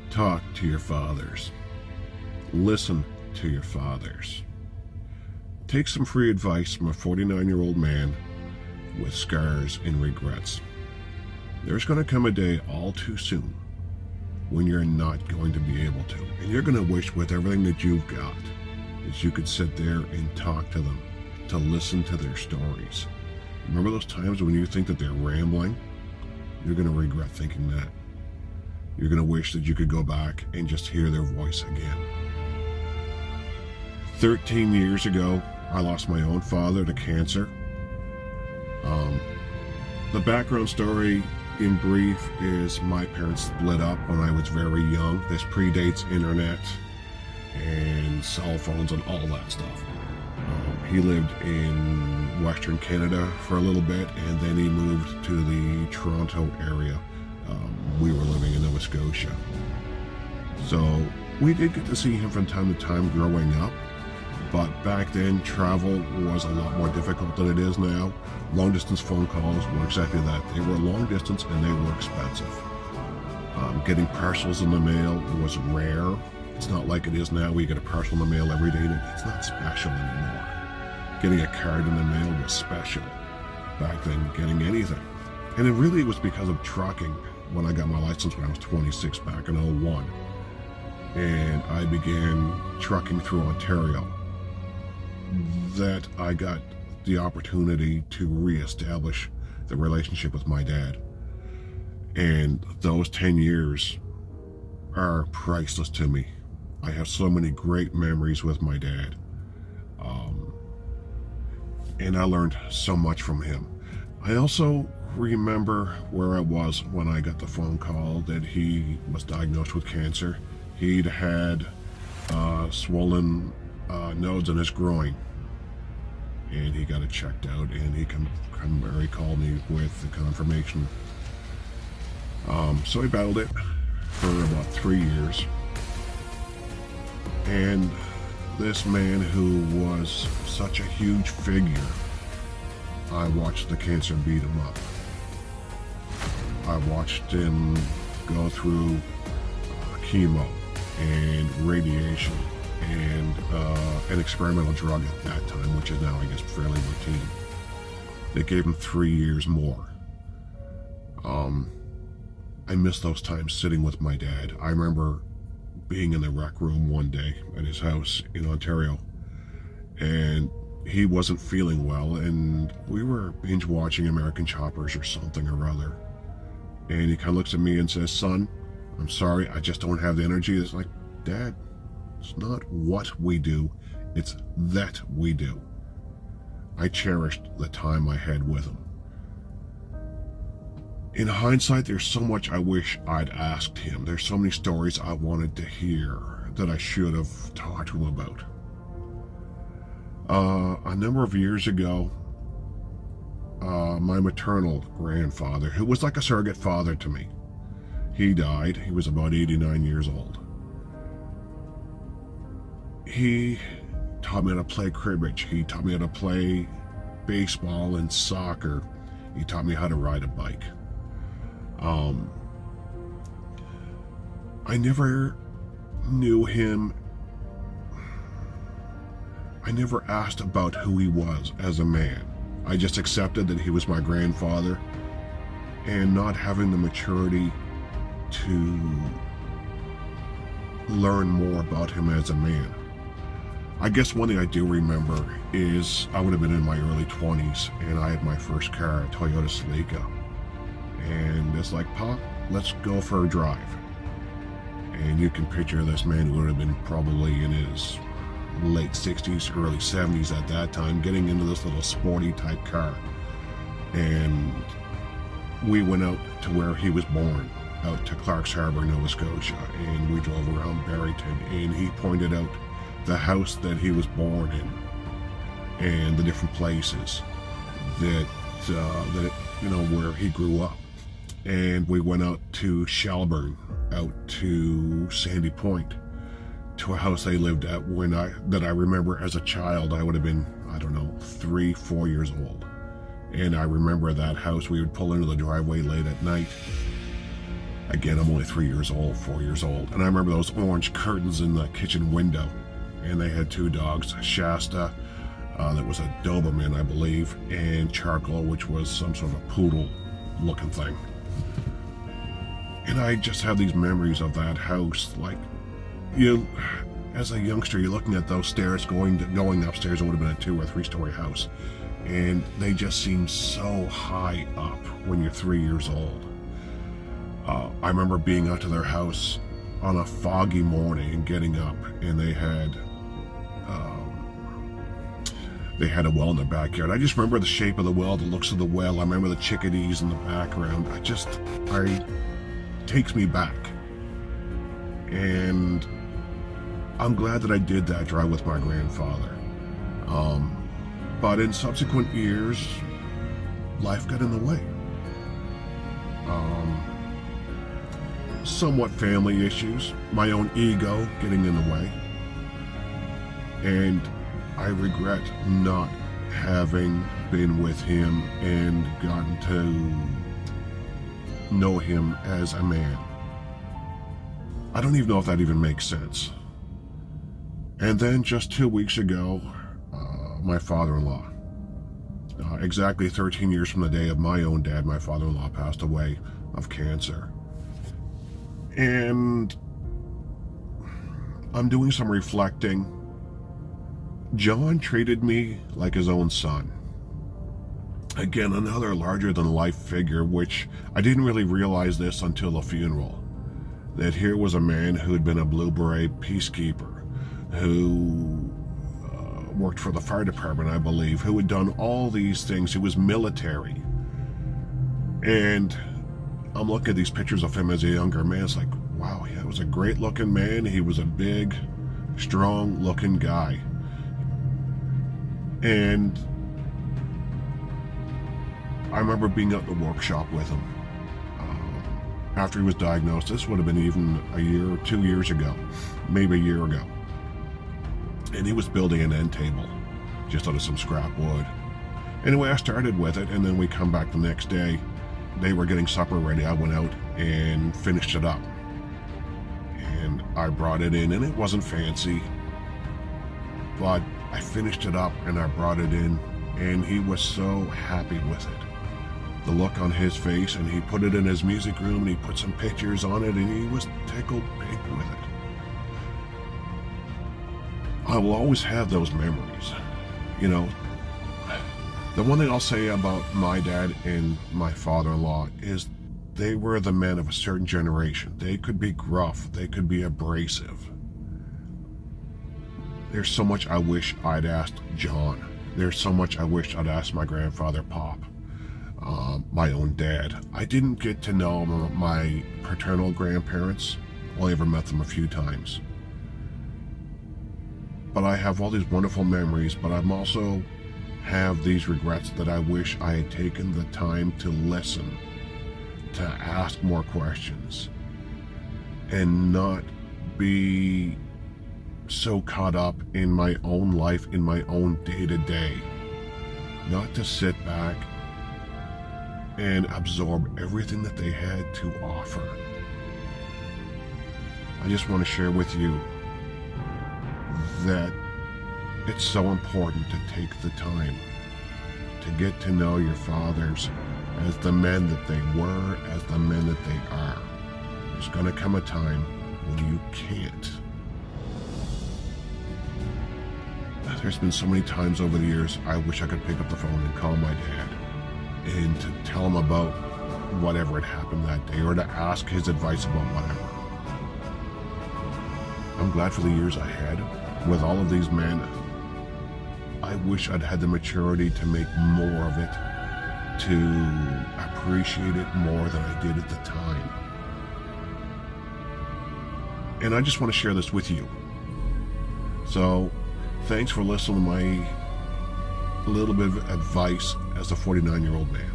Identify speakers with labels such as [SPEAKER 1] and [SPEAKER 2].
[SPEAKER 1] Talk to your fathers. Listen to your fathers. Take some free advice from a 49-year-old man with scars and regrets. There's going to come a day all too soon when you're not going to be able to. And you're going to wish with everything that you've got that you could sit there and talk to them, to listen to their stories. Remember those times when you think that they're rambling? You're going to regret thinking that. You're going to wish that you could go back and just hear their voice again. 13 years ago, I lost my own father to cancer. The background story, in brief, is my parents split up when I was very young. This predates internet and cell phones and all that stuff. He lived in Western Canada for a little bit, and then he moved to the Toronto area. We were living in Nova Scotia. So we did get to see him from time to time growing up, but back then travel was a lot more difficult than it is now. Long distance phone calls were exactly that. They were long distance and they were expensive. Getting parcels in the mail was rare. It's not like it is now where you get a parcel in the mail every day. It's not special anymore. Getting a card in the mail was special. Back then, getting anything. And it really was because of trucking when I got my license when I was 26 back in 01. And I began trucking through Ontario. That I got the opportunity to reestablish the relationship with my dad. And those 10 years are priceless to me. I have so many great memories with my dad. And I learned so much from him. I also remember where I was when I got the phone call that he was diagnosed with cancer. He'd had swollen nodes in his groin, and he got it checked out, and he called me with the confirmation. So he battled it for about 3 years, and this man who was such a huge figure, I watched the cancer beat him up. I watched him go through chemo and radiation and an experimental drug at that time, which is now, I guess, fairly routine. They gave him 3 years more. I miss those times sitting with my dad. I remember being in the rec room one day at his house in Ontario, and he wasn't feeling well, and we were binge watching American Choppers or something or other. And he kind of looks at me and says, "Son, I'm sorry, I just don't have the energy." It's like, Dad, it's not what we do, it's that we do. I cherished the time I had with him. In hindsight, there's so much I wish I'd asked him. There's so many stories I wanted to hear that I should have talked to him about. A number of years ago, my maternal grandfather, who was like a surrogate father to me, he died. He was about 89 years old. He taught me how to play cribbage. He taught me how to play baseball and soccer. He taught me how to ride a bike. I never knew him. I never asked about who he was as a man. I just accepted that he was my grandfather, and not having the maturity to learn more about him as a man. I guess one thing I do remember is I would have been in my early 20s, and I had my first car, a Toyota Celica. And it's like, "Pop, let's go for a drive." And you can picture this man who would have been probably in his late 60s, early 70s at that time, getting into this little sporty type car. And we went out to where he was born, out to Clark's Harbour, Nova Scotia, and we drove around Barrington, and he pointed out the house that he was born in and the different places that where he grew up. And we went out to Shelburne, out to Sandy Point, to a house they lived at that I remember as a child. I would have been, 3, 4 years old. And I remember that house. We would pull into the driveway late at night, Again, I'm only 3 years old, 4 years old. And I remember those orange curtains in the kitchen window. And they had 2 dogs, Shasta, that was a Doberman, I believe, and Charcoal, which was some sort of poodle-looking thing. And I just have these memories of that house. Like, as a youngster, you're looking at those stairs going upstairs. It would have been a 2 or 3-story house. And they just seem so high up when you're 3 years old. I remember being out to their house on a foggy morning and getting up, and they had a well in the backyard. I just remember the shape of the well, the looks of the well. I remember the chickadees in the background. It takes me back. And I'm glad that I did that drive with my grandfather. But in subsequent years, life got in the way. Somewhat family issues, my own ego getting in the way. And I regret not having been with him and gotten to know him as a man. I don't even know if that even makes sense. And then just 2 weeks ago, my father-in-law, exactly 13 years from the day of my own dad, my father-in-law passed away of cancer. And I'm doing some reflecting. John treated me like his own son. Again, another larger-than-life figure, which I didn't really realize this until the funeral. That here was a man who had been a Blue Beret peacekeeper, who worked for the fire department, I believe, who had done all these things. He was military. And I'm looking at these pictures of him as a younger man. It's like, wow, he was a great-looking man. He was a big, strong-looking guy. And I remember being at the workshop with him after he was diagnosed. This would have been even a year or 2 years ago, maybe a year ago. And he was building an end table just out of some scrap wood. Anyway, I started with it, and then we come back the next day. They were getting supper ready. I went out and finished it up. And I brought it in, and it wasn't fancy, but I finished it up and I brought it in, and he was so happy with it. The look on his face, and he put it in his music room, and he put some pictures on it, and he was tickled pink with it. I will always have those memories. The one thing I'll say about my dad and my father-in-law is they were the men of a certain generation. They could be gruff, they could be abrasive. There's so much I wish I'd asked John. There's so much I wish I'd asked my grandfather, Pop, my own dad. I didn't get to know my paternal grandparents. Only ever met them a few times. But I have all these wonderful memories, but I'm also have these regrets that I wish I had taken the time to listen, to ask more questions, and not be so caught up in my own life, in my own day-to-day. Not to sit back and absorb everything that they had to offer. I just want to share with you that it's so important to take the time to get to know your fathers as the men that they were, as the men that they are. There's going to come a time when you can't. There's been so many times over the years I wish I could pick up the phone and call my dad and to tell him about whatever had happened that day, or to ask his advice about whatever. I'm glad for the years I had with all of these men. I wish I'd had the maturity to make more of it, to appreciate it more than I did at the time. And I just want to share this with you. So, thanks for listening to my little bit of advice as a 49-year-old man.